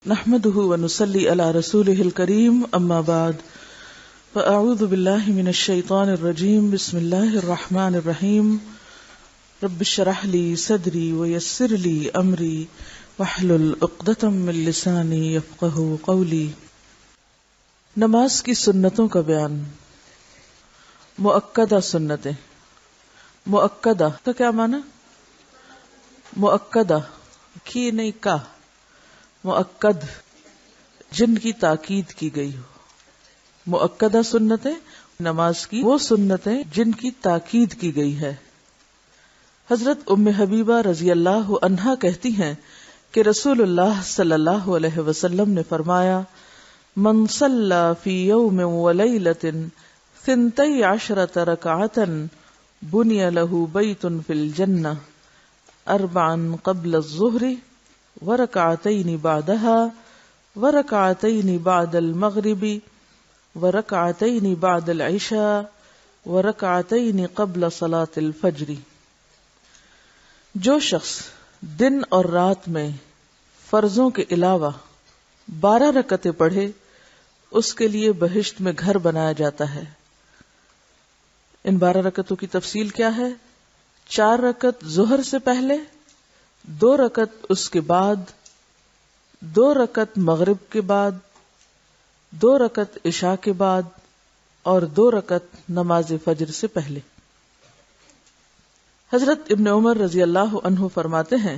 نحمده ونصلي على رسوله الكريم اما بعد فاعوذ بالله من الشيطان الرجيم بسم الله الرحمن الرحيم رب اشرح لي صدري ويسر لي امري واحلل عقدة من لساني يفقهوا قولي. نماز کی سنتوں کا بیان. مؤکدہ سنتیں. مؤکدہ کا کیا معنی؟ مؤکدہ کی نہیں کا، مؤکد جن کی تاکید کی گئی ہو. مؤکدہ سنتیں نماز کی وہ سنتیں جن کی تاکید کی گئی ہے. حضرت ام حبیبہ رضی اللہ عنہا کہتی ہیں کہ رسول اللہ صلی اللہ علیہ وسلم نے فرمایا: من صلی فی یوم ولیلۃ 12 رکعۃ بنی لہ بیت فی الجنہ 4 قبل الظہر ورکعتین بعدها ورکعتین بعد المغرب ورکعتین بعد العشاء ورکعتین قبل صلاة الفجر. جو شخص دن اور رات میں فرضوں کے علاوہ 12 رکعتیں پڑھے اس کے لیے بہشت میں گھر بنایا جاتا ہے. ان 12 رکعتوں کی تفصیل کیا ہے؟ 4 رکعت ظہر سے پہلے، 2 رکعت اس کے بعد، 2 رکعت مغرب کے بعد، 2 رکعت عشاء کے بعد اور 2 رکعت نماز فجر سے پہلے. حضرت ابن عمر رضی اللہ عنہ فرماتے ہیں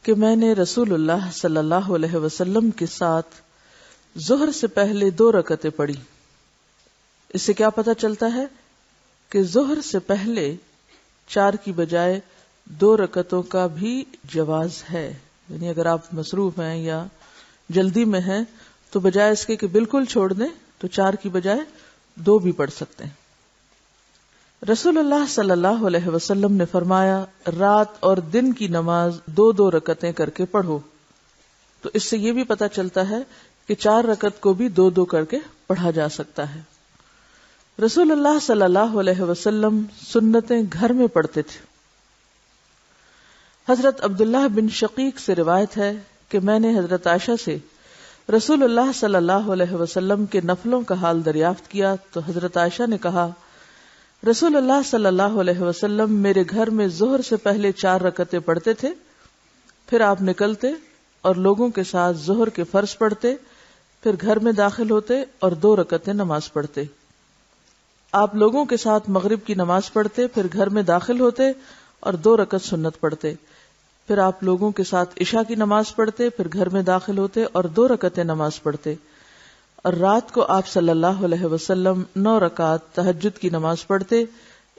کہ میں نے رسول اللہ صلی اللہ علیہ وسلم کے ساتھ ظہر سے پہلے 2 رکعتیں پڑھی. اس سے کیا پتہ چلتا ہے کہ ظہر سے پہلے 4 کی بجائے 2 رکعتوں کا بھی جواز ہے. یعنی اگر آپ مصروف ہیں یا جلدی میں ہیں تو بجائے اس کے کہ بالکل چھوڑ دیں تو 4 کی بجائے 2 بھی پڑھ سکتے ہیں. رسول اللہ صلی اللہ علیہ وسلم نے فرمایا: رات اور دن کی نماز 2 رکعتیں کر کے پڑھو. تو اس سے یہ بھی پتہ چلتا ہے کہ 4 رکعت کو بھی 2 کر کے پڑھا جا سکتا ہے. رسول اللہ صلی اللہ علیہ وسلم سنتیں گھر میں پڑھتے تھے. حضرت عبداللہ بن شقیق سے روایت ہے کہ میں نے حضرت عائشہ سے رسول اللہ صلی اللہ علیہ وسلم کے نفلوں کا حال دریافت کیا تو حضرت عائشہ نے کہا: رسول اللہ صلی اللہ علیہ وسلم میرے گھر میں ظہر سے پہلے 4 رکعتیں پڑھتے تھے، پھر آپ نکلتے اور لوگوں کے ساتھ ظہر کے فرض پڑھتے، پھر گھر میں داخل ہوتے اور 2 رکعتیں نماز پڑھتے. آپ لوگوں کے ساتھ مغرب کی نماز پڑھتے، پھر گھر میں داخل ہوتے اور 2 رکعت سنت پڑھتے، پھر آپ لوگوں کے ساتھ عشاء کی نماز پڑھتے، پھر گھر میں داخل ہوتے اور 2 رکعتیں نماز پڑھتے. اور رات کو آپ صلی اللہ علیہ وسلم 9 رکعت تہجد کی نماز پڑھتے،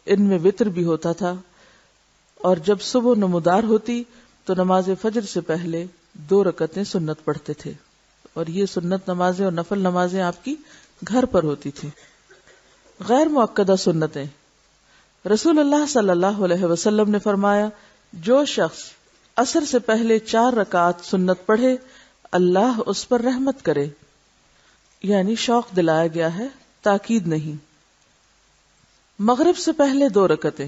ان میں وتر بھی ہوتا تھا. اور جب صبح نمودار ہوتی تو نماز فجر سے پہلے 2 رکعتیں سنت پڑھتے تھے. اور یہ سنت نمازیں اور نفل نمازیں آپ کی گھر پر ہوتی تھی. غیر مؤکدہ سنتیں. رسول اللہ صلی اللہ علیہ وسلم نے فرمایا: جو شخص عصر سے پہلے 4 رکعت سنت پڑھے اللہ اس پر رحمت کرے. یعنی شوق دلایا گیا ہے، تاکید نہیں. مغرب سے پہلے 2 رکعتیں.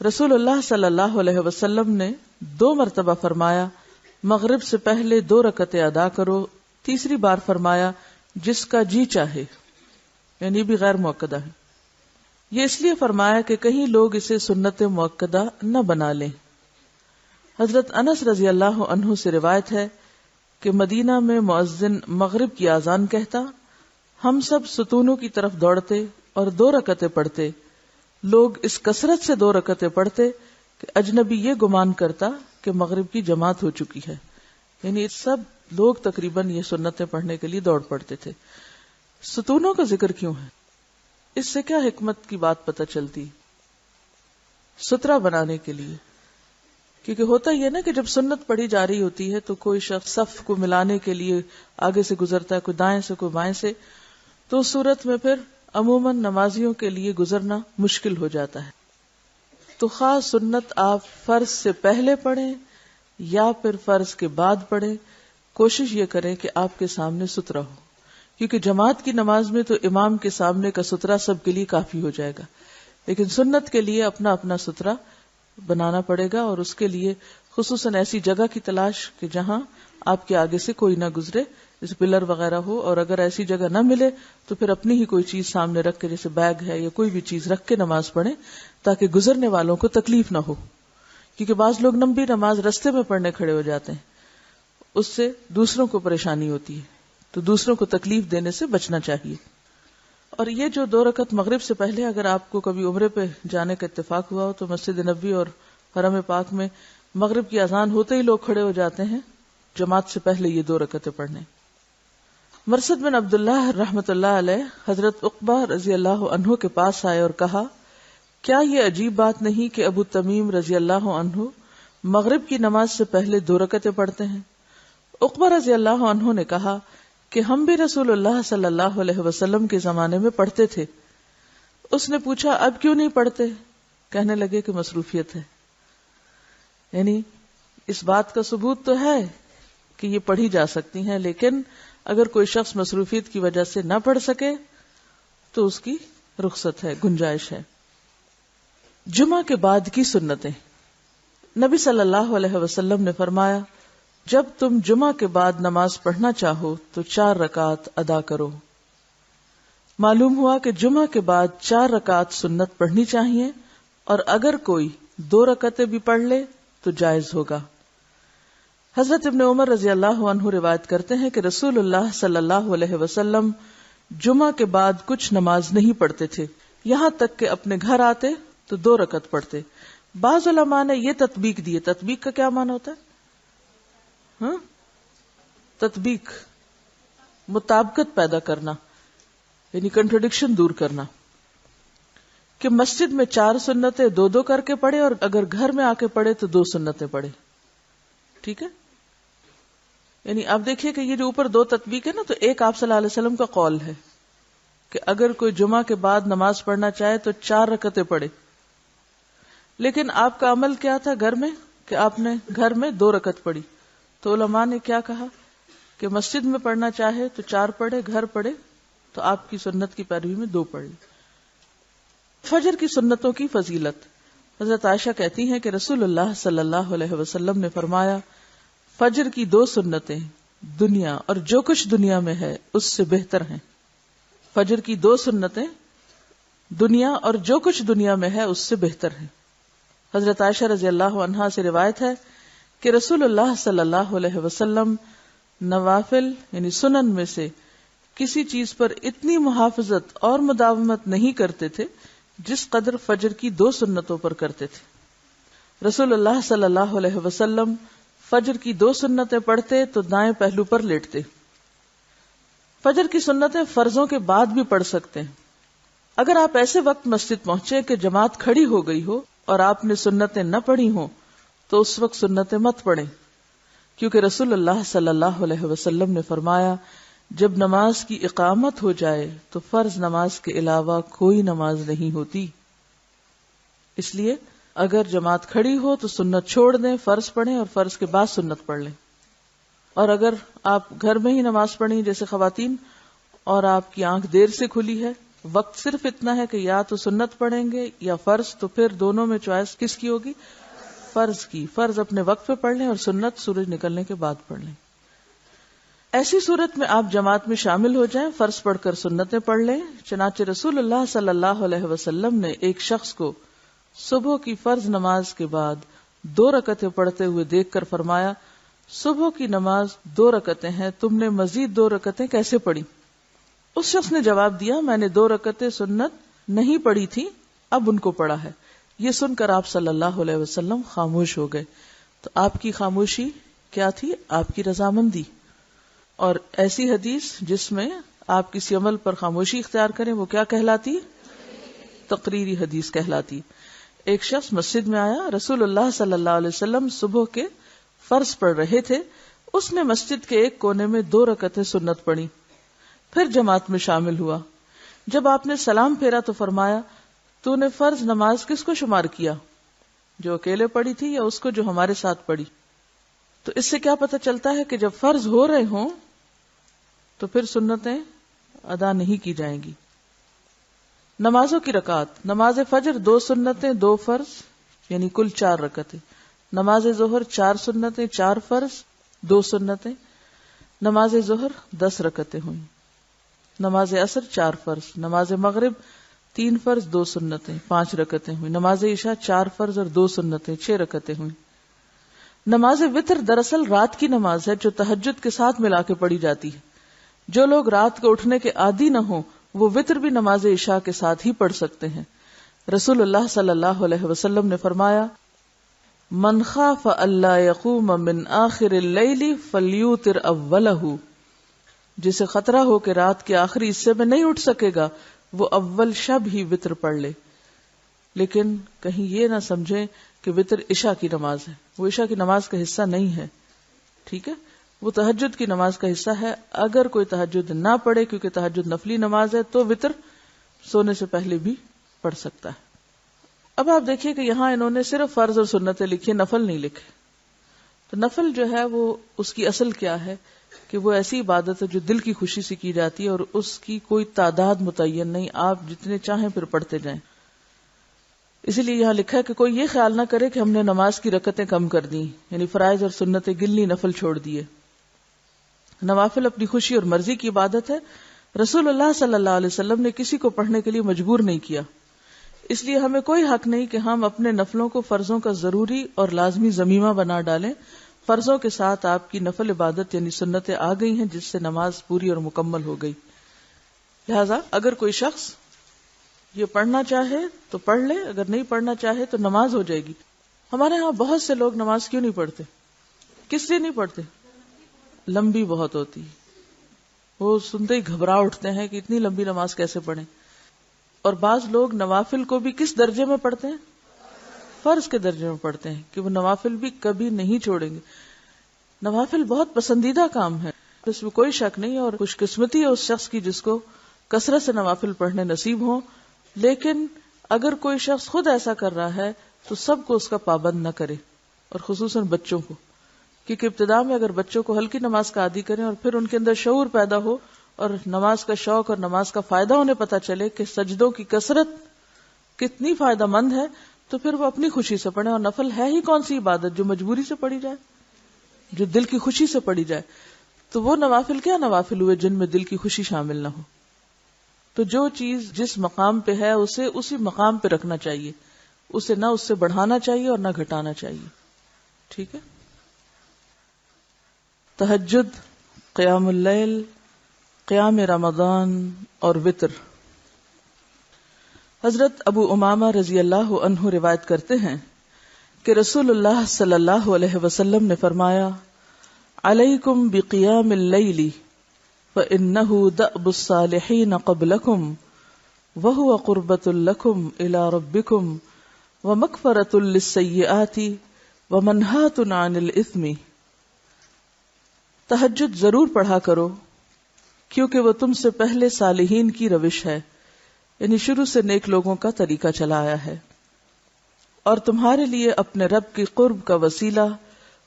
رسول اللہ صلی اللہ علیہ وسلم نے 2 مرتبہ فرمایا: مغرب سے پہلے 2 رکعتیں ادا کرو. تیسری بار فرمایا: جس کا جی چاہے. یعنی بھی غیر مؤکدہ ہے. یہ اس لیے فرمایا کہ کہیں لوگ اسے سنت مؤکدہ نہ بنا لیں. حضرت انس رضی اللہ عنہ سے روایت ہے کہ مدینہ میں مؤذن مغرب کی اذان کہتا، ہم سب ستونوں کی طرف دوڑتے اور 2 رکعتیں پڑھتے. لوگ اس کثرت سے 2 رکعتیں پڑھتے کہ اجنبی یہ گمان کرتا کہ مغرب کی جماعت ہو چکی ہے. یعنی سب لوگ تقریباً یہ سنتیں پڑھنے کے لیے دوڑ پڑتے تھے. ستونوں کا ذکر کیوں ہے؟ اس سے کیا حکمت کی بات پتہ چلتی؟ سترہ بنانے کے لیے. کیونکہ ہوتا یہ نا کہ جب سنت پڑھی جا رہی ہوتی ہے تو کوئی شخص صف کو ملانے کے لیے آگے سے گزرتا ہے، کوئی دائیں سے کوئی بائیں سے، تو اس صورت میں پھر عموماً نمازیوں کے لیے گزرنا مشکل ہو جاتا ہے. تو خاص سنت آپ فرض سے پہلے پڑھیں یا پھر فرض کے بعد پڑھیں، کوشش یہ کریں کہ آپ کے سامنے سترہ ہو. کیونکہ جماعت کی نماز میں تو امام کے سامنے کا سترہ سب کے لیے کافی ہو جائے گا، لیکن سنت کے لیے اپنا اپنا سترہ بنانا پڑے گا اور اس کے لیے خصوصاً ایسی جگہ کی تلاش کہ جہاں آپ کے آگے سے کوئی نہ گزرے، جیسے پلر وغیرہ ہو، اور اگر ایسی جگہ نہ ملے تو پھر اپنی ہی کوئی چیز سامنے رکھ کے، جیسے بیگ ہے یا کوئی بھی چیز رکھ کے نماز پڑھیں تاکہ گزرنے والوں کو تکلیف نہ ہو. کیونکہ بعض لوگ لمبی نماز رستے میں پڑھنے کھڑے ہو جاتے ہیں، اس سے دوسروں کو پریشانی ہوتی ہے، تو دوسروں کو تکلیف دینے سے بچنا چاہیے. اور یہ جو 2 رکعت مغرب سے پہلے اگر آپ کو کبھی عمرے پہ جانے کا اتفاق ہوا ہو تو مسجد نبوی اور حرم پاک میں مغرب کی اذان ہوتے ہی لوگ کھڑے ہو جاتے ہیں جماعت سے پہلے یہ 2 رکعتیں پڑھنے. مرثد بن عبداللہ رحمۃ اللہ علیہ حضرت عقبہ رضی اللہ عنہ کے پاس آئے اور کہا، کیا یہ عجیب بات نہیں کہ ابو تمیم رضی اللہ عنہ مغرب کی نماز سے پہلے 2 رکعتیں پڑھتے ہیں؟ عقبہ رضی اللہ عنہ نے کہا کہ ہم بھی رسول اللہ صلی اللہ علیہ وسلم کے زمانے میں پڑھتے تھے. اس نے پوچھا اب کیوں نہیں پڑھتے؟ کہنے لگے کہ مصروفیت ہے. یعنی اس بات کا ثبوت تو ہے کہ یہ پڑھی جا سکتی ہیں، لیکن اگر کوئی شخص مصروفیت کی وجہ سے نہ پڑھ سکے تو اس کی رخصت ہے، گنجائش ہے. جمعہ کے بعد کی سنتیں. نبی صلی اللہ علیہ وسلم نے فرمایا، جب تم جمعہ کے بعد نماز پڑھنا چاہو تو 4 رکعت ادا کرو. معلوم ہوا کہ جمعہ کے بعد 4 رکعت سنت پڑھنی چاہیے، اور اگر کوئی 2 رکعتیں بھی پڑھ لے تو جائز ہوگا. حضرت ابن عمر رضی اللہ عنہ روایت کرتے ہیں کہ رسول اللہ صلی اللہ علیہ وسلم جمعہ کے بعد کچھ نماز نہیں پڑھتے تھے، یہاں تک کہ اپنے گھر آتے تو 2 رکعت پڑھتے. بعض علماء نے یہ تطبیق دی. تطبیق کا کیا معنی ہوتا ہے؟ تطبیق مطابقت پیدا کرنا، یعنی کنٹرڈکشن دور کرنا، کہ مسجد میں 4 سنتیں 2 کر کے پڑھے، اور اگر گھر میں آ کے پڑھے تو 2 سنتیں پڑھے. ٹھیک ہے؟ یعنی آپ دیکھیے کہ یہ جو اوپر 2 تطبیق ہے نا، تو ایک آپ صلی اللہ علیہ وسلم کا قول ہے کہ اگر کوئی جمعہ کے بعد نماز پڑھنا چاہے تو 4 رکعتیں پڑھے. لیکن آپ کا عمل کیا تھا گھر میں، کہ آپ نے گھر میں 2 رکعت پڑھی. تو علماء نے کیا کہا کہ مسجد میں پڑھنا چاہے تو 4 پڑھے، گھر پڑھے تو آپ کی سنت کی پیروی میں 2 پڑھ لی. فجر کی سنتوں کی فضیلت. حضرت عائشہ کہتی ہیں کہ رسول اللہ صلی اللہ علیہ وسلم نے فرمایا، فجر کی 2 سنتیں دنیا اور جو کچھ دنیا میں ہے اس سے بہتر ہیں. فجر کی 2 سنتیں دنیا اور جو کچھ دنیا میں ہے اس سے بہتر ہیں. حضرت عائشہ رضی اللہ عنہا سے روایت ہے کہ رسول اللہ صلی اللہ علیہ وسلم نوافل یعنی سنن میں سے کسی چیز پر اتنی محافظت اور مداومت نہیں کرتے تھے جس قدر فجر کی 2 سنتوں پر کرتے تھے. رسول اللہ صلی اللہ علیہ وسلم فجر کی 2 سنتیں پڑھتے تو دائیں پہلو پر لیٹتے. فجر کی سنتیں فرضوں کے بعد بھی پڑھ سکتے ہیں. اگر آپ ایسے وقت مسجد پہنچے کہ جماعت کھڑی ہو گئی ہو اور آپ نے سنتیں نہ پڑھی ہوں تو اس وقت سنتیں مت پڑھیں، کیونکہ رسول اللہ صلی اللہ علیہ وسلم نے فرمایا، جب نماز کی اقامت ہو جائے تو فرض نماز کے علاوہ کوئی نماز نہیں ہوتی. اس لیے اگر جماعت کھڑی ہو تو سنت چھوڑ دیں، فرض پڑھیں اور فرض کے بعد سنت پڑھ لیں. اور اگر آپ گھر میں ہی نماز پڑھیں جیسے خواتین، اور آپ کی آنکھ دیر سے کھلی ہے، وقت صرف اتنا ہے کہ یا تو سنت پڑھیں گے یا فرض، تو پھر دونوں میں چوائس کس کی ہوگی؟ فرض کی. فرض اپنے وقت پہ پڑھ لیں اور سنت سورج نکلنے کے بعد پڑھ لیں. ایسی صورت میں آپ جماعت میں شامل ہو جائیں، فرض پڑھ کر سنتیں پڑھ لیں. چنانچہ رسول اللہ صلی اللہ علیہ وسلم نے ایک شخص کو صبح کی فرض نماز کے بعد 2 رکعتیں پڑھتے ہوئے دیکھ کر فرمایا، صبح کی نماز 2 رکعتیں ہیں، تم نے مزید 2 رکعتیں کیسے پڑھی؟ اس شخص نے جواب دیا، میں نے 2 رکعتیں سنت نہیں پڑھی تھی، اب ان کو پڑھا ہے. یہ سن کر آپ صلی اللہ علیہ وسلم خاموش ہو گئے. تو آپ کی خاموشی کیا تھی؟ آپ کی رضامندی. اور ایسی حدیث جس میں آپ کسی عمل پر خاموشی اختیار کریں وہ کیا کہلاتی؟ تقریری حدیث کہلاتی. ایک شخص مسجد میں آیا، رسول اللہ صلی اللہ علیہ وسلم صبح کے فرض پڑھ رہے تھے. اس نے مسجد کے ایک کونے میں 2 رکعتیں سنت پڑھی، پھر جماعت میں شامل ہوا. جب آپ نے سلام پھیرا تو فرمایا، تو نے فرض نماز کس کو شمار کیا، جو اکیلے پڑھی تھی یا اس کو جو ہمارے ساتھ پڑھی؟ تو اس سے کیا پتہ چلتا ہے کہ جب فرض ہو رہے ہوں تو پھر سنتیں ادا نہیں کی جائیں گی. نمازوں کی رکعات. نماز فجر 2 سنتیں 2 فرض یعنی کل 4 رکعتیں. نماز ظہر 4 سنتیں 4 فرض 2 سنتیں، نماز ظہر 10 رکعتیں ہوئیں، نماز عصر 4 فرض، نماز مغرب 3 فرض 2 سنتیں 5 رکعتیں ہوئیں، نماز عشاء 4 فرض اور 2 سنتیں 6 رکعتیں ہوئیں۔ نماز وتر دراصل رات کی نماز ہے جو تہجد کے ساتھ ملا کے پڑھی جاتی ہے۔ جو لوگ رات کو اٹھنے کے عادی نہ ہوں وہ وتر بھی نماز عشاء کے ساتھ ہی پڑھ سکتے ہیں۔ رسول اللہ صلی اللہ علیہ وسلم نے فرمایا، من خاف اللہ یقوم من آخر اللیل فلیوتر اولہ، جسے خطرہ ہو کہ رات کے آخری حصے میں نہیں اٹھ سکے گا وہ اول شب ہی وتر پڑھ لے۔ لیکن کہیں یہ نہ سمجھیں کہ وتر عشاء کی نماز ہے، وہ عشاء کی نماز کا حصہ نہیں ہے، ٹھیک ہے، وہ تہجد کی نماز کا حصہ ہے۔ اگر کوئی تہجد نہ پڑھے کیونکہ تہجد نفلی نماز ہے تو وتر سونے سے پہلے بھی پڑھ سکتا ہے۔ اب آپ دیکھیے کہ یہاں انہوں نے صرف فرض اور سنتیں لکھی، نفل نہیں لکھے۔ تو نفل جو ہے وہ اس کی اصل کیا ہے کہ وہ ایسی عبادت ہے جو دل کی خوشی سے کی جاتی ہے اور اس کی کوئی تعداد متعین نہیں، آپ جتنے چاہیں پھر پڑھتے جائیں۔ اسی لیے یہاں لکھا ہے کہ کوئی یہ خیال نہ کرے کہ ہم نے نماز کی رکعتیں کم کر دی، یعنی فرائض اور سنتیں گنلی، نفل چھوڑ دیے۔ نوافل اپنی خوشی اور مرضی کی عبادت ہے۔ رسول اللہ صلی اللہ علیہ وسلم نے کسی کو پڑھنے کے لیے مجبور نہیں کیا، اس لیے ہمیں کوئی حق نہیں کہ ہم اپنے نفلوں کو فرضوں کا ضروری اور لازمی ضمیمہ بنا ڈالیں۔ فرضوں کے ساتھ آپ کی نفل عبادت یعنی سنتیں آ گئی ہیں جس سے نماز پوری اور مکمل ہو گئی۔ لہذا اگر کوئی شخص یہ پڑھنا چاہے تو پڑھ لے، اگر نہیں پڑھنا چاہے تو نماز ہو جائے گی۔ ہمارے ہاں بہت سے لوگ نماز کیوں نہیں پڑھتے؟ کس لیے نہیں پڑھتے؟ لمبی بہت ہوتی، وہ سنتے ہی گھبرا اٹھتے ہیں کہ اتنی لمبی نماز کیسے پڑھیں۔ اور بعض لوگ نوافل کو بھی کس درجے میں پڑھتے ہیں؟ فرض کے درجے میں پڑھتے ہیں کہ وہ نوافل بھی کبھی نہیں چھوڑیں گے۔ نوافل بہت پسندیدہ کام ہے، اس میں کوئی شک نہیں، اور خوش قسمتی ہے اس شخص کی جس کو کثرت سے نوافل پڑھنے نصیب ہوں۔ لیکن اگر کوئی شخص خود ایسا کر رہا ہے تو سب کو اس کا پابند نہ کرے، اور خصوصاً بچوں کو، کیونکہ ابتدا میں اگر بچوں کو ہلکی نماز کا عادی کریں اور پھر ان کے اندر شعور پیدا ہو اور نماز کا شوق اور نماز کا فائدہ انہیں پتہ چلے کہ سجدوں کی کثرت کتنی فائدہ مند ہے، تو پھر وہ اپنی خوشی سے پڑھیں۔ اور نفل ہے ہی کون سی عبادت جو مجبوری سے پڑھی جائے، جو دل کی خوشی سے پڑھی جائے؟ تو وہ نوافل کیا نوافل ہوئے جن میں دل کی خوشی شامل نہ ہو۔ تو جو چیز جس مقام پہ ہے اسے اسی مقام پہ رکھنا چاہیے، اسے نہ اس سے بڑھانا چاہیے اور نہ گھٹانا چاہیے، ٹھیک ہے۔ تہجد، قیام اللیل، قیام رمضان اور وتر۔ حضرت ابو امامہ رضی اللہ عنہ روایت کرتے ہیں کہ رسول اللہ صلی اللہ علیہ وسلم نے فرمایا، علیکم بقیام اللیل فإنہ دأب الصالحین قبلکم وہو قربۃ لکم الی ربکم ومغفرۃ للسیئات ومنہاۃ عن الاثم۔ تہجد ضرور پڑھا کرو کیونکہ وہ تم سے پہلے صالحین کی روش ہے، یعنی شروع سے نیک لوگوں کا طریقہ چلا آیا ہے، اور تمہارے لیے اپنے رب کی قرب کا وسیلہ،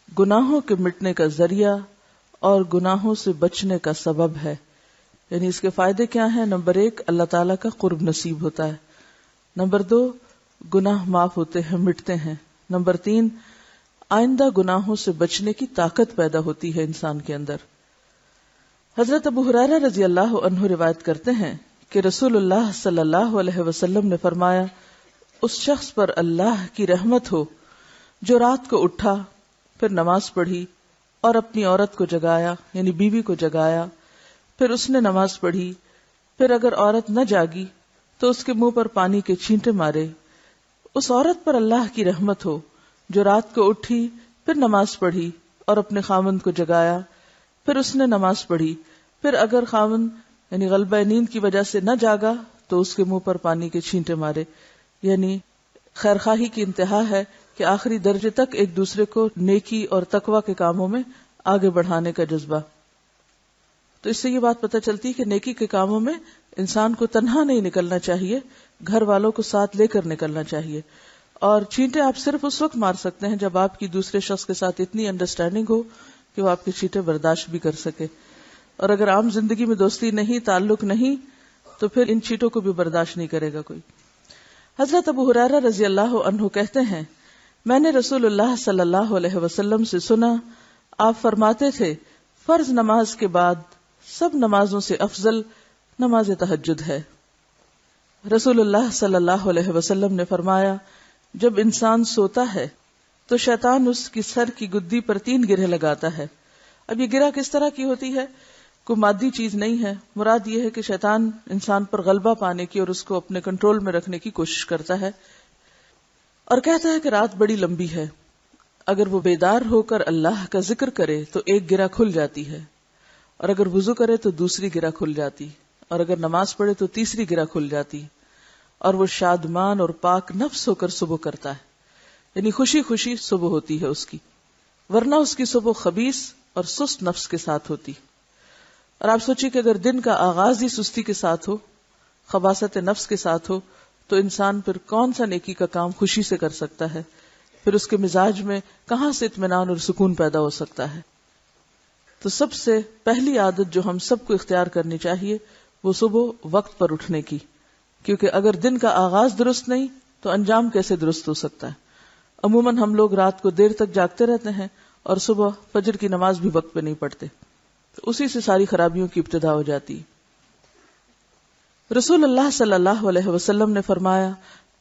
گناہوں کے مٹنے کا ذریعہ اور گناہوں سے بچنے کا سبب ہے۔ یعنی اس کے فائدے کیا ہیں؟ نمبر 1، اللہ تعالیٰ کا قرب نصیب ہوتا ہے۔ نمبر 2، گناہ معاف ہوتے ہیں، مٹتے ہیں۔ نمبر 3، آئندہ گناہوں سے بچنے کی طاقت پیدا ہوتی ہے انسان کے اندر۔ حضرت ابو ہریرہ رضی اللہ عنہ روایت کرتے ہیں کہ رسول اللہ صلی اللہ علیہ وسلم نے فرمایا، اس شخص پر اللہ کی رحمت ہو جو رات کو اٹھا، پھر نماز پڑھی اور اپنی عورت کو جگایا، یعنی بیوی کو جگایا، پھر اس نے نماز پڑھی، پھر اگر عورت نہ جاگی تو اس کے منہ پر پانی کے چھینٹے مارے۔ اس عورت پر اللہ کی رحمت ہو جو رات کو اٹھی، پھر نماز پڑھی اور اپنے خاوند کو جگایا، پھر اس نے نماز پڑھی، پھر اگر خاوند یعنی غلبہ نیند کی وجہ سے نہ جاگا تو اس کے منہ پر پانی کے چھینٹے مارے۔ یعنی خیرخواہی کی انتہا ہے کہ آخری درجے تک ایک دوسرے کو نیکی اور تقوی کے کاموں میں آگے بڑھانے کا جذبہ۔ تو اس سے یہ بات پتہ چلتی ہے کہ نیکی کے کاموں میں انسان کو تنہا نہیں نکلنا چاہیے، گھر والوں کو ساتھ لے کر نکلنا چاہیے۔ اور چھینٹے آپ صرف اس وقت مار سکتے ہیں جب آپ کی دوسرے شخص کے ساتھ اتنی انڈرسٹینڈنگ ہو کہ وہ آپ کے چھینٹے برداشت بھی کر سکے، اور اگر عام زندگی میں دوستی نہیں، تعلق نہیں، تو پھر ان چھینٹوں کو بھی برداشت نہیں کرے گا کوئی۔ حضرت ابو ہریرہ رضی اللہ عنہ کہتے ہیں میں نے رسول اللہ صلی اللہ علیہ وسلم سے سنا، آپ فرماتے تھے فرض نماز کے بعد سب نمازوں سے افضل نماز تہجد ہے۔ رسول اللہ صلی اللہ علیہ وسلم نے فرمایا، جب انسان سوتا ہے تو شیطان اس کی سر کی گدی پر 3 گرہ لگاتا ہے۔ اب یہ گرہ کس طرح کی ہوتی ہے؟ کوئی مادی چیز نہیں ہے، مراد یہ ہے کہ شیطان انسان پر غلبہ پانے کی اور اس کو اپنے کنٹرول میں رکھنے کی کوشش کرتا ہے، اور کہتا ہے کہ رات بڑی لمبی ہے، اگر وہ بیدار ہو کر اللہ کا ذکر کرے تو ایک گرہ کھل جاتی ہے، اور اگر وضو کرے تو دوسری گرہ کھل جاتی، اور اگر نماز پڑھے تو تیسری گرہ کھل جاتی، اور وہ شادمان اور پاک نفس ہو کر صبح کرتا ہے، یعنی خوشی خوشی صبح ہوتی ہے اس کی، ورنہ اس کی صبح خبیث اور سست نفس کے ساتھ ہوتی۔ اور آپ سوچیے کہ اگر دن کا آغاز ہی سستی کے ساتھ ہو، خباثت نفس کے ساتھ ہو، تو انسان پھر کون سا نیکی کا کام خوشی سے کر سکتا ہے؟ پھر اس کے مزاج میں کہاں سے اطمینان اور سکون پیدا ہو سکتا ہے؟ تو سب سے پہلی عادت جو ہم سب کو اختیار کرنی چاہیے وہ صبح وقت پر اٹھنے کی، کیونکہ اگر دن کا آغاز درست نہیں تو انجام کیسے درست ہو سکتا ہے؟ عموماً ہم لوگ رات کو دیر تک جاگتے رہتے ہیں اور صبح فجر کی نماز بھی وقت پہ نہیں پڑھتے، تو اسی سے ساری خرابیوں کی ابتدا ہو جاتی۔ رسول اللہ صلی اللہ علیہ وسلم نے فرمایا،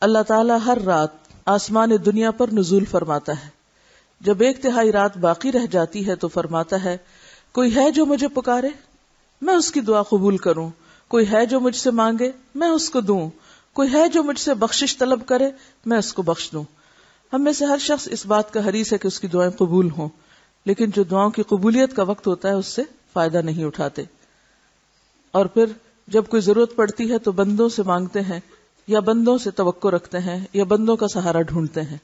اللہ تعالیٰ ہر رات آسمان دنیا پر نزول فرماتا ہے، جب 1/3 رات باقی رہ جاتی ہے تو فرماتا ہے، کوئی ہے جو مجھے پکارے میں اس کی دعا قبول کروں، کوئی ہے جو مجھ سے مانگے میں اس کو دوں، کوئی ہے جو مجھ سے بخشش طلب کرے میں اس کو بخش دوں۔ ہم میں سے ہر شخص اس بات کا حریص ہے کہ اس کی دعائیں قبول ہوں، لیکن جو دعاؤں کی قبولیت کا وقت ہوتا ہے اس سے فائدہ نہیں اٹھاتے، اور پھر جب کوئی ضرورت پڑتی ہے تو بندوں سے مانگتے ہیں، یا بندوں سے توقع رکھتے ہیں، یا بندوں کا سہارا ڈھونڈتے ہیں۔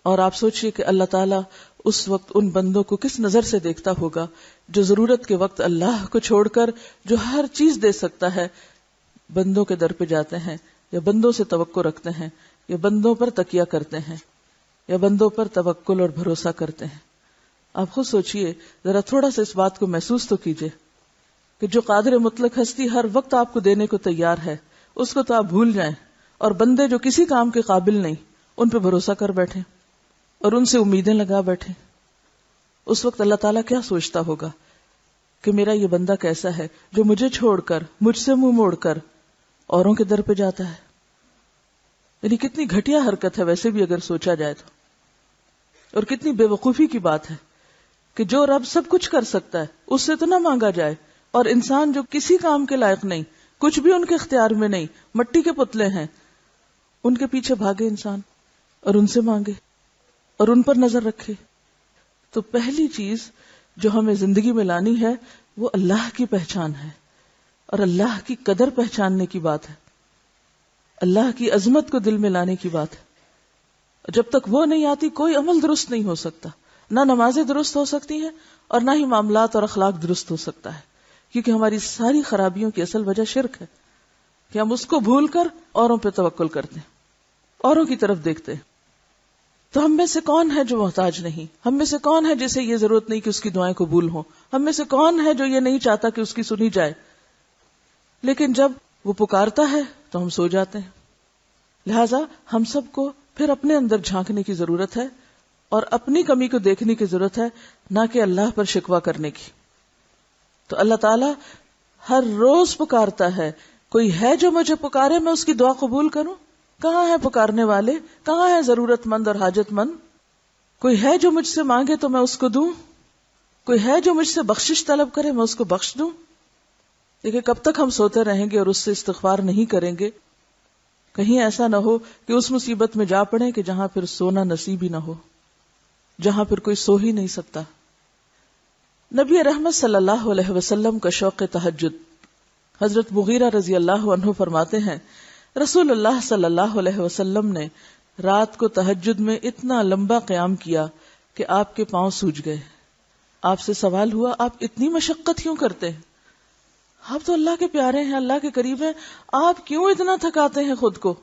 اور آپ سوچئے کہ اللہ تعالیٰ اس وقت ان بندوں کو کس نظر سے دیکھتا ہوگا جو ضرورت کے وقت اللہ کو چھوڑ کر جو ہر چیز دے سکتا ہے بندوں کے در پہ جاتے ہیں، یا بندوں سے توقع رکھتے ہیں، یا بندوں پر تکیہ کرتے ہیں، یا بندوں پر توکل اور بھروسہ کرتے ہیں۔ آپ خود سوچئے، ذرا تھوڑا سا اس بات کو محسوس تو کیجئے کہ جو قادر مطلق ہستی ہر وقت آپ کو دینے کو تیار ہے، اس کو تو آپ بھول جائیں، اور بندے جو کسی کام کے قابل نہیں ان پہ بھروسہ کر بیٹھیں اور ان سے امیدیں لگا بیٹھیں۔ اس وقت اللہ تعالیٰ کیا سوچتا ہوگا کہ میرا یہ بندہ کیسا ہے جو مجھے چھوڑ کر، مجھ سے منہ موڑ کر اوروں کے در پہ جاتا ہے؟ یعنی کتنی گھٹیا حرکت ہے ویسے بھی اگر سوچا جائے تو، اور کتنی بے وقوفی کی بات ہے کہ جو رب سب کچھ کر سکتا ہے اس سے تو نہ مانگا جائے، اور انسان جو کسی کام کے لائق نہیں، کچھ بھی ان کے اختیار میں نہیں، مٹی کے پتلے ہیں، ان کے پیچھے بھاگے انسان اور ان سے مانگے اور ان پر نظر رکھے۔ تو پہلی چیز جو ہمیں زندگی میں لانی ہے وہ اللہ کی پہچان ہے، اور اللہ کی قدر پہچاننے کی بات ہے، اللہ کی عظمت کو دل میں لانے کی بات ہے۔ جب تک وہ نہیں آتی کوئی عمل درست نہیں ہو سکتا، نہ نمازیں درست ہو سکتی ہیں اور نہ ہی معاملات اور اخلاق درست ہو سکتا ہے، کیونکہ ہماری ساری خرابیوں کی اصل وجہ شرک ہے کہ ہم اس کو بھول کر اوروں پہ توکل کرتے ہیں، اوروں کی طرف دیکھتے ہیں۔ تو ہم میں سے کون ہے جو محتاج نہیں؟ ہم میں سے کون ہے جسے یہ ضرورت نہیں کہ اس کی دعائیں قبول ہوں؟ ہم میں سے کون ہے جو یہ نہیں چاہتا کہ اس کی سنی جائے؟ لیکن جب وہ پکارتا ہے تو ہم سو جاتے ہیں۔ لہذا ہم سب کو پھر اپنے اندر جھانکنے کی ضرورت ہے اور اپنی کمی کو دیکھنے کی ضرورت ہے، نہ کہ اللہ پر شکوہ کرنے کی۔ تو اللہ تعالیٰ ہر روز پکارتا ہے، کوئی ہے جو مجھے پکارے میں اس کی دعا قبول کروں؟ کہاں ہے پکارنے والے؟ کہاں ہے ضرورت مند اور حاجت مند؟ کوئی ہے جو مجھ سے مانگے تو میں اس کو دوں؟ کوئی ہے جو مجھ سے بخشش طلب کرے میں اس کو بخش دوں؟ دیکھیں کب تک ہم سوتے رہیں گے اور اس سے استغفار نہیں کریں گے؟ کہیں ایسا نہ ہو کہ اس مصیبت میں جا پڑے کہ جہاں پھر سونا نصیب ہی نہ ہو، جہاں پھر کوئی سو ہی نہیں سکتا۔ نبی رحمت صلی اللہ علیہ وسلم کا شوق تہجد، حضرت مغیرہ رضی اللہ عنہ فرماتے ہیں، رسول اللہ صلی اللہ علیہ وسلم نے رات کو تہجد میں اتنا لمبا قیام کیا کہ آپ کے پاؤں سوج گئے۔ آپ سے سوال ہوا، آپ اتنی مشقت کیوں کرتے ہیں؟ آپ تو اللہ کے پیارے ہیں، اللہ کے قریب ہیں، آپ کیوں اتنا تھکاتے ہیں خود کو؟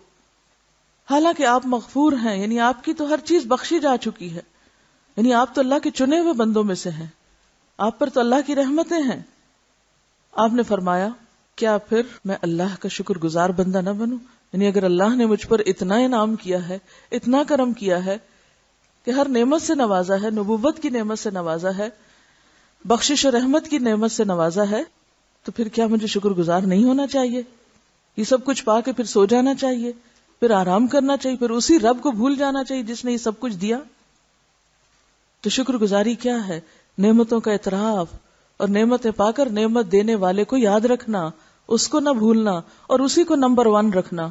حالانکہ آپ مغفور ہیں، یعنی آپ کی تو ہر چیز بخشی جا چکی ہے، یعنی آپ تو اللہ کے چنے ہوئے بندوں میں سے ہیں، آپ پر تو اللہ کی رحمتیں ہیں۔ آپ نے فرمایا، کیا پھر میں اللہ کا شکر گزار بندہ نہ بنوں یعنی اگر اللہ نے مجھ پر اتنا انعام کیا ہے، اتنا کرم کیا ہے کہ ہر نعمت سے نوازا ہے، نبوت کی نعمت سے نوازا ہے، بخشش و رحمت کی نعمت سے نوازا ہے، تو پھر کیا مجھے شکر گزار نہیں ہونا چاہیے؟ یہ سب کچھ پا کے پھر سو جانا چاہیے، پھر آرام کرنا چاہیے، پھر اسی رب کو بھول جانا چاہیے جس نے یہ سب کچھ دیا؟ تو شکر گزاری کیا ہے؟ نعمتوں کا اعتراف، اور نعمتیں پا کر نعمت دینے والے کو یاد رکھنا، اس کو نہ بھولنا اور اسی کو نمبر 1 رکھنا۔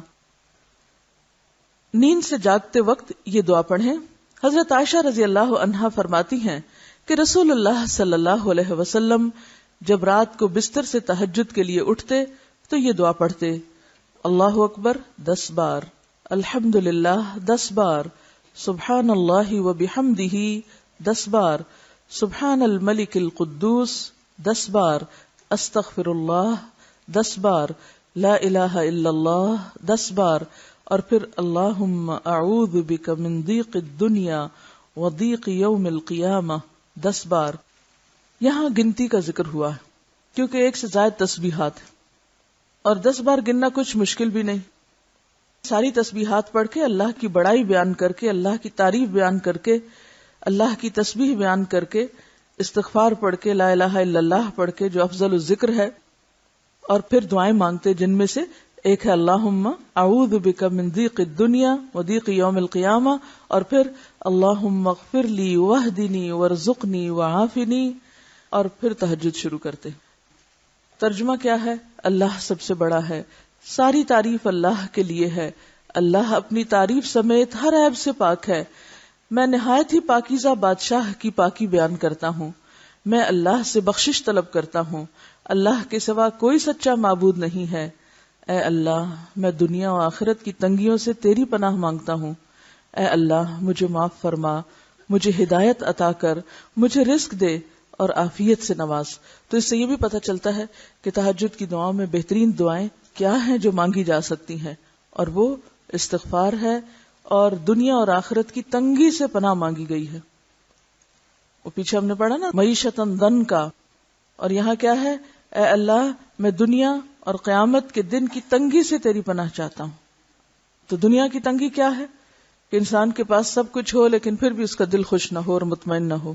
نیند سے جاگتے وقت یہ دعا پڑھیں۔ حضرت عائشہ رضی اللہ عنہا فرماتی ہیں کہ رسول اللہ صلی اللہ علیہ وسلم جب رات کو بستر سے تہجد کے لیے اٹھتے تو یہ دعا پڑھتے: اللہ اکبر 10 بار، الحمدللہ 10 بار، سبحان اللہ و بحمدہ 10 بار، سبحان الملک القدوس 10 بار، استغفر اللہ 10 بار، لا الہ الا اللہ 10 بار، اور پھر اللہم اعوذ بک من ضیق الدنیا و ضیق یوم القیامہ 10 بار۔ یہاں گنتی کا ذکر ہوا ہے کیونکہ 1 سے زائد تسبیحات ہیں، اور 10 بار گننا کچھ مشکل بھی نہیں۔ ساری تسبیحات پڑھ کے اللہ کی بڑائی بیان کر کے، اللہ کی تعریف بیان کر کے، اللہ کی تسبیح بیان کر کے، استغفار پڑھ کے، لا الہ الا اللہ پڑھ کے جو افضل الذکر ہے، اور پھر دعائیں مانگتے جن میں سے ایک ہے اللہم اعوذ بک من ضیق الدنیا و ضیق یوم القیامہ، اور پھر اللہم اغفر لی واہدنی وارزقنی وعافنی، اور پھر تہجد شروع کرتے۔ ترجمہ کیا ہے؟ اللہ سب سے بڑا ہے، ساری تعریف اللہ کے لیے ہے، اللہ اپنی تعریف سمیت ہر عیب سے پاک ہے، میں نہایت ہی پاکیزہ بادشاہ کی پاکی بیان کرتا ہوں، میں اللہ سے بخشش طلب کرتا ہوں، اللہ کے سوا کوئی سچا معبود نہیں ہے، اے اللہ میں دنیا و آخرت کی تنگیوں سے تیری پناہ مانگتا ہوں، اے اللہ مجھے معاف فرما، مجھے ہدایت عطا کر، مجھے رزق دے اور عافیت سے نواز۔ تو اس سے یہ بھی پتہ چلتا ہے کہ تہجد کی دعاؤں میں بہترین دعائیں کیا ہیں جو مانگی جا سکتی ہیں، اور وہ استغفار ہے اور دنیا اور آخرت کی تنگی سے پناہ مانگی گئی ہے۔ وہ پیچھے ہم نے پڑھا نا معیشتاً ضن کا، اور یہاں کیا ہے؟ اے اللہ میں دنیا اور قیامت کے دن کی تنگی سے تیری پناہ چاہتا ہوں۔ تو دنیا کی تنگی کیا ہے؟ کہ انسان کے پاس سب کچھ ہو لیکن پھر بھی اس کا دل خوش نہ ہو اور مطمئن نہ ہو،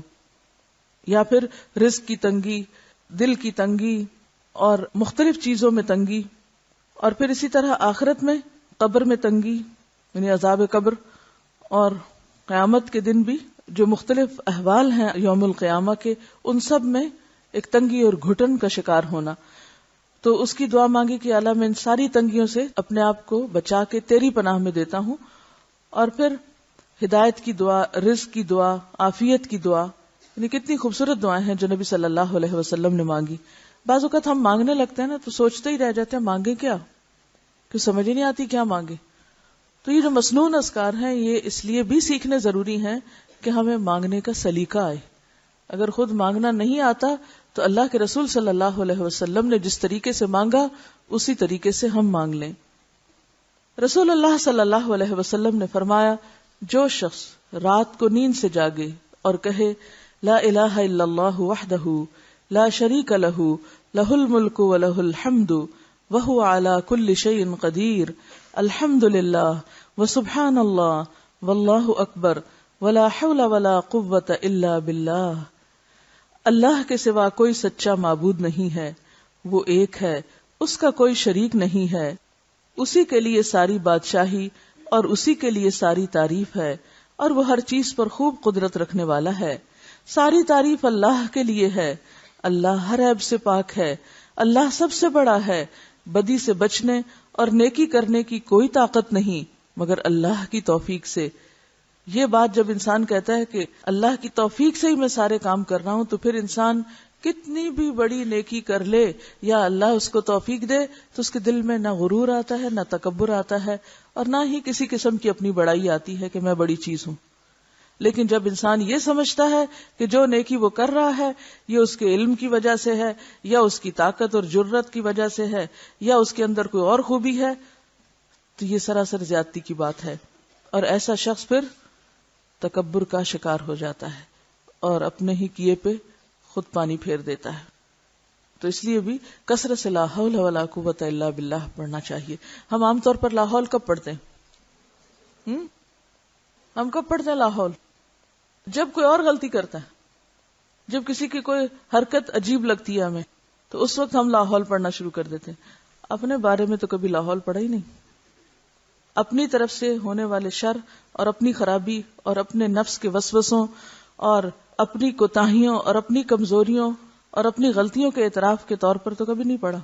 یا پھر رزق کی تنگی، دل کی تنگی اور مختلف چیزوں میں تنگی، اور پھر اسی طرح آخرت میں قبر میں تنگی یعنی عذاب قبر، اور قیامت کے دن بھی جو مختلف احوال ہیں یوم القیامہ کے، ان سب میں ایک تنگی اور گھٹن کا شکار ہونا۔ تو اس کی دعا مانگی کہ اللہ میں ان ساری تنگیوں سے اپنے آپ کو بچا کے تیری پناہ میں دیتا ہوں، اور پھر ہدایت کی دعا، رزق کی دعا، عافیت کی دعا، یعنی کتنی خوبصورت دعائیں ہیں جو نبی صلی اللہ علیہ وسلم نے مانگی۔ بعض اوقات ہم مانگنے لگتے ہیں نا تو سوچتے ہی رہ جاتے ہیں مانگے کیا، کہ سمجھ ہی نہیں آتی کیا مانگے۔ تو یہ جو مسنون اذکار ہیں یہ اس لیے بھی سیکھنے ضروری ہیں کہ ہمیں مانگنے کا سلیقہ آئے۔ اگر خود مانگنا نہیں آتا تو اللہ کے رسول صلی اللہ علیہ وسلم نے جس طریقے سے مانگا اسی طریقے سے ہم مانگ لیں۔ رسول اللہ صلی اللہ علیہ وسلم نے فرمایا، جو شخص رات کو نیند سے جاگے اور کہے لا الہ الا اللہ وحدہ لا شریک لہ لہ الملک ولہ الحمد وہو علی کل شیء قدیر، الحمد للہ وسبحان اللہ واللہ اکبر ولا حول ولا قوۃ الا باللہ، اللہ کے سوا کوئی سچا معبود نہیں ہے، وہ ایک ہے، اس کا کوئی شریک نہیں ہے، اسی کے لیے ساری بادشاہی اور اسی کے لیے ساری تعریف ہے، اور وہ ہر چیز پر خوب قدرت رکھنے والا ہے، ساری تعریف اللہ کے لیے ہے، اللہ ہر عیب سے پاک ہے، اللہ سب سے بڑا ہے، بدی سے بچنے اور نیکی کرنے کی کوئی طاقت نہیں مگر اللہ کی توفیق سے۔ یہ بات جب انسان کہتا ہے کہ اللہ کی توفیق سے ہی میں سارے کام کر رہا ہوں، تو پھر انسان کتنی بھی بڑی نیکی کر لے یا اللہ اس کو توفیق دے تو اس کے دل میں نہ غرور آتا ہے، نہ تکبر آتا ہے، اور نہ ہی کسی قسم کی اپنی بڑائی آتی ہے کہ میں بڑی چیز ہوں۔ لیکن جب انسان یہ سمجھتا ہے کہ جو نیکی وہ کر رہا ہے یہ اس کے علم کی وجہ سے ہے، یا اس کی طاقت اور جرت کی وجہ سے ہے، یا اس کے اندر کوئی اور خوبی ہے، تو یہ سراسر زیادتی کی بات ہے، اور ایسا شخص پھر تکبر کا شکار ہو جاتا ہے اور اپنے ہی کیے پہ خود پانی پھیر دیتا ہے۔ تو اس لیے بھی کثرت سے لا حول ولا قوت الا باللہ پڑھنا چاہیے. ہم عام طور پر لا حول کب پڑھتے ہیں؟ ہم کب پڑھتے ہیں لا حول؟ جب کوئی اور غلطی کرتا ہے، جب کسی کی کوئی حرکت عجیب لگتی ہے ہمیں، تو اس وقت ہم لا حول پڑھنا شروع کر دیتے ہیں. اپنے بارے میں تو کبھی لا حول پڑھا ہی نہیں. اپنی طرف سے ہونے والے شر اور اپنی خرابی اور اپنے نفس کے وسوسوں اور اپنی کوتاہیوں اور اپنی کمزوریوں اور اپنی غلطیوں کے اعتراف کے طور پر تو کبھی نہیں پڑھا.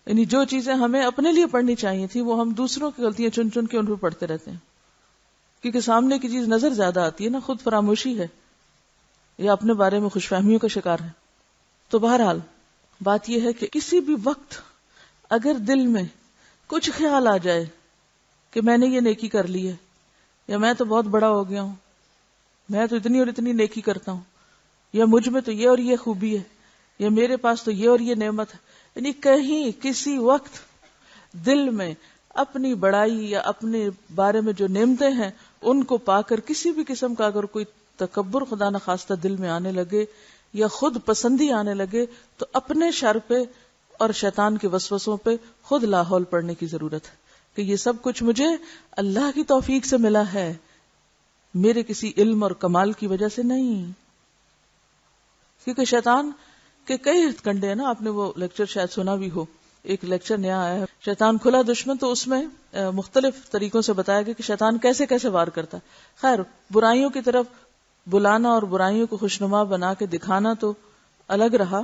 یعنی جو چیزیں ہمیں اپنے لیے پڑھنی چاہیے تھی وہ ہم دوسروں کی غلطیاں چن چن کے ان پہ پڑھتے رہتے ہیں، کیونکہ سامنے کی چیز نظر زیادہ آتی ہے نا، خود فراموشی ہے یا اپنے بارے میں خوش فہمیوں کا شکار ہے. تو بہرحال بات یہ ہے کہ کسی بھی وقت اگر دل میں کچھ خیال آ جائے کہ میں نے یہ نیکی کر لی ہے، یا میں تو بہت بڑا ہو گیا ہوں، میں تو اتنی اور اتنی نیکی کرتا ہوں، یا مجھ میں تو یہ اور یہ خوبی ہے، یا میرے پاس تو یہ اور یہ نعمت ہے، یعنی کہیں کسی وقت دل میں اپنی بڑائی یا اپنے بارے میں جو نعمتیں ہیں ان کو پا کر کسی بھی قسم کا اگر کوئی تکبر خدا نخواستہ دل میں آنے لگے یا خود پسندی آنے لگے، تو اپنے شر پہ اور شیطان کے وسوسوں پہ خود لا حول پڑھنے کی ضرورت ہے کہ یہ سب کچھ مجھے اللہ کی توفیق سے ملا ہے، میرے کسی علم اور کمال کی وجہ سے نہیں. کیونکہ شیطان کے کئی کنڈے ہیں نا، آپ نے وہ لیکچر شاید سنا بھی ہو، ایک لیکچر نیا آیا ہے شیطان کھلا دشمن، تو اس میں مختلف طریقوں سے بتایا گیا کہ شیطان کیسے کیسے وار کرتا ہے. خیر، برائیوں کی طرف بلانا اور برائیوں کو خوشنما بنا کے دکھانا تو الگ رہا.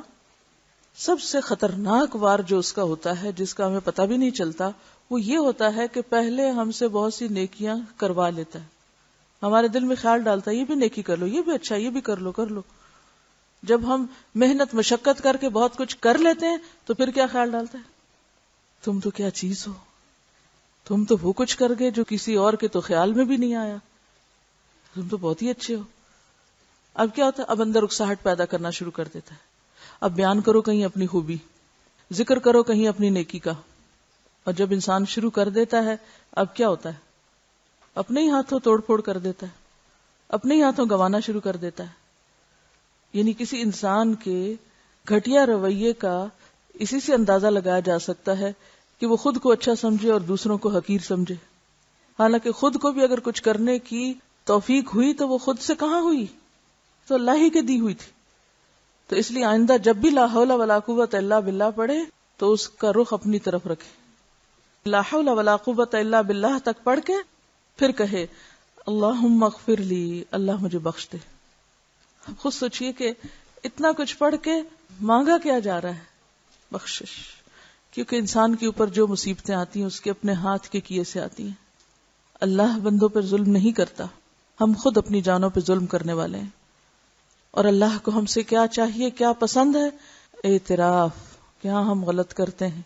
سب سے خطرناک وار جو اس کا ہوتا ہے، جس کا ہمیں پتہ بھی نہیں چلتا، وہ یہ ہوتا ہے کہ پہلے ہم سے بہت سی نیکیاں کروا لیتا ہے، ہمارے دل میں خیال ڈالتا ہے یہ بھی نیکی کر لو، یہ بھی اچھا، یہ بھی کر لو. جب ہم محنت مشقت کر کے بہت کچھ کر لیتے ہیں تو پھر کیا خیال ڈالتا ہے؟ تم تو کیا چیز ہو، تم تو وہ کچھ کر گئے جو کسی اور کے تو خیال میں بھی نہیں آیا، تم تو بہت ہی اچھے ہو. اب کیا ہوتا ہے؟ اب اندر اکساہٹ پیدا کرنا شروع کر دیتا ہے. اب بیان کرو کہیں اپنی خوبی، ذکر کرو کہیں اپنی نیکی کا. اور جب انسان شروع کر دیتا ہے، اب کیا ہوتا ہے؟ اپنے ہی ہاتھوں توڑ پھوڑ کر دیتا ہے، اپنے ہی ہاتھوں گوانا شروع کر دیتا ہے. یعنی کسی انسان کے گھٹیا رویے کا اسی سے اندازہ لگایا جا سکتا ہے کہ وہ خود کو اچھا سمجھے اور دوسروں کو حقیر سمجھے. حالانکہ خود کو بھی اگر کچھ کرنے کی توفیق ہوئی تو وہ خود سے کہاں ہوئی، تو اللہ ہی کے دی ہوئی تھی. تو اس لیے آئندہ جب بھی لا حول ولا قوت الا باللہ پڑھے تو اس کا رخ اپنی طرف رکھے. لا حول ولا قوت الا باللہ تک پڑھ کے پھر کہے اللہم اغفر لی، اللہ مجھے بخش دے. خود سوچئے کہ اتنا کچھ پڑھ کے مانگا کیا جا رہا ہے؟ بخشش. کیونکہ انسان کے اوپر جو مصیبتیں آتی ہیں اس کے اپنے ہاتھ کے کیے سے آتی ہیں. اللہ بندوں پر ظلم نہیں کرتا، ہم خود اپنی جانوں پہ ظلم کرنے والے ہیں. اور اللہ کو ہم سے کیا چاہیے، کیا پسند ہے؟ اعتراف کہ ہاں ہم غلط کرتے ہیں.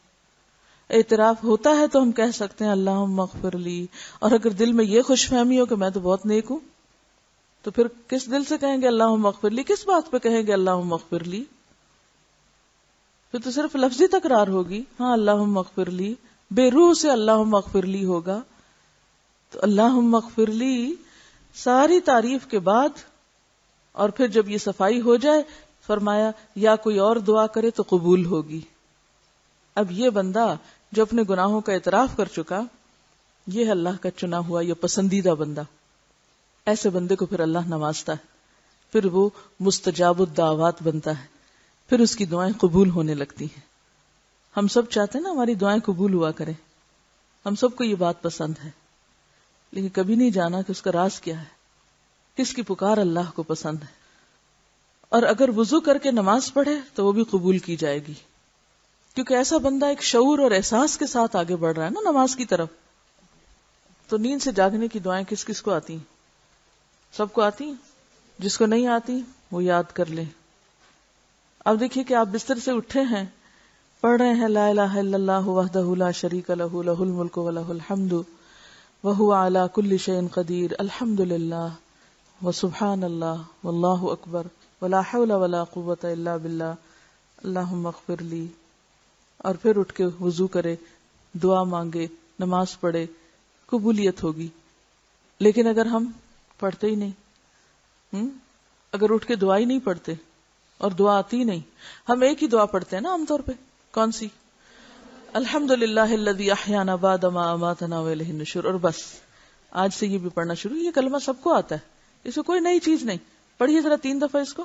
اعتراف ہوتا ہے تو ہم کہہ سکتے ہیں اللہم اغفر لی. اور اگر دل میں یہ خوش فہمی ہو کہ میں تو بہت نیک ہوں، تو پھر کس دل سے کہیں گے اللہم اغفر لی؟ کس بات پہ کہیں گے اللہم اغفر لی؟ پھر تو صرف لفظی تکرار ہوگی، ہاں اللہم اغفر لی، بے روح سے اللہم اغفر لی ہوگا. تو اللہم اغفر لی ساری تعریف کے بعد، اور پھر جب یہ صفائی ہو جائے فرمایا یا کوئی اور دعا کرے تو قبول ہوگی. اب یہ بندہ جو اپنے گناہوں کا اعتراف کر چکا، یہ ہے اللہ کا چنا ہوا یا پسندیدہ بندہ. ایسے بندے کو پھر اللہ نوازتا ہے، پھر وہ مستجاب الدعوات بنتا ہے، پھر اس کی دعائیں قبول ہونے لگتی ہیں. ہم سب چاہتے ہیں نا ہماری دعائیں قبول ہوا کریں، ہم سب کو یہ بات پسند ہے، لیکن کبھی نہیں جانا کہ اس کا راز کیا ہے، کس کی پکار اللہ کو پسند ہے. اور اگر وضو کر کے نماز پڑھے تو وہ بھی قبول کی جائے گی، کیونکہ ایسا بندہ ایک شعور اور احساس کے ساتھ آگے بڑھ رہا ہے نا نماز کی طرف. تو نیند سے جاگنے کی دعائیں کس کس کو آتی ہیں؟ سب کو آتی ہیں. جس کو نہیں آتی وہ یاد کر لے. اب دیکھیے کہ آپ بستر سے اٹھے ہیں، پڑھ رہے ہیں لا الہ الا اللہ وحدہ لا شریک لہ لہ الملک ولہ الحمد وہو علی کل شیء قدیر الحمدللہ وسبحان اللہ واللہ اکبر ولا حول ولا قوۃ الا باللہ اللہم اغفر لی. اور پھر اٹھ کے وضو کرے، دعا مانگے، نماز پڑھے، قبولیت ہوگی. لیکن اگر ہم پڑھتے ہی نہیں، اگر اٹھ کے دعا ہی نہیں پڑھتے اور دعا آتی نہیں. ہم ایک ہی دعا پڑھتے ہیں نا عام طور پہ. کون سی؟ الحمدللہ الذی احیانا بعد ما اماتنا والیہ النشور. اور بس آج سے یہ بھی پڑھنا شروع. یہ کلمہ سب کو آتا ہے, اس میں کوئی نئی چیز نہیں. پڑھیے ذرا 3 دفعہ اس کو.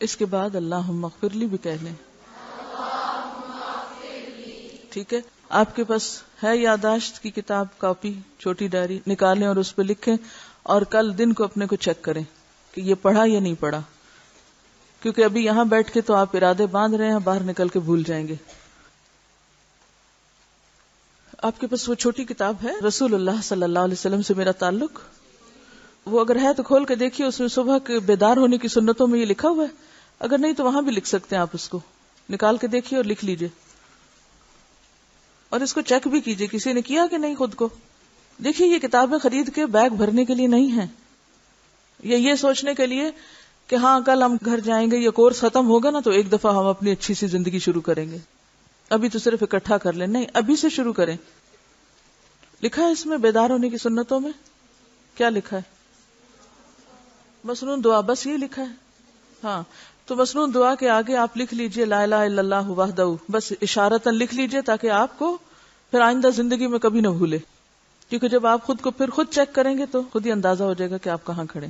اس کے بعد اللہم اغفر لی بھی کہہ لیں. ٹھیک ہے, آپ کے پاس ہے یادداشت کی کتاب, کاپی, چھوٹی ڈائری نکالیں اور اس پہ لکھیں, اور کل دن کو اپنے کو چیک کریں کہ یہ پڑھا یا نہیں پڑھا, کیونکہ ابھی یہاں بیٹھ کے تو آپ ارادے باندھ رہے ہیں, باہر نکل کے بھول جائیں گے. آپ کے پاس وہ چھوٹی کتاب ہے رسول اللہ صلی اللہ علیہ وسلم سے میرا تعلق, وہ اگر ہے تو کھول کے دیکھیے, اس میں صبح کے بیدار ہونے کی سنتوں میں یہ لکھا ہوا ہے. اگر نہیں تو وہاں بھی لکھ سکتے ہیں, آپ اس کو نکال کے دیکھیے اور لکھ لیجئے, اور اس کو چیک بھی کیجئے کسی نے کیا کہ نہیں خود کو. دیکھیے یہ کتابیں خرید کے بیگ بھرنے کے لیے نہیں ہیں, یا یہ سوچنے کے لیے کہ ہاں کل ہم گھر جائیں گے, یہ کورس ختم ہوگا نا تو ایک دفعہ ہم اپنی اچھی سی زندگی شروع کریں گے, ابھی تو صرف اکٹھا کر لیں. نہیں, ابھی سے شروع کریں. لکھا ہے اس میں بیدار ہونے کی سنتوں میں کیا لکھا ہے؟ مسنون دعا, بس یہ لکھا ہے. ہاں تو مسنون دعا کے آگے آپ لکھ لیجئے لا الہ الا اللہ وحدہ, بس اشارتاً لکھ لیجئے تاکہ آپ کو پھر آئندہ زندگی میں کبھی نہ بھولے, کیونکہ جب آپ خود کو پھر خود چیک کریں گے تو خود ہی اندازہ ہو جائے گا کہ آپ کہاں کھڑے.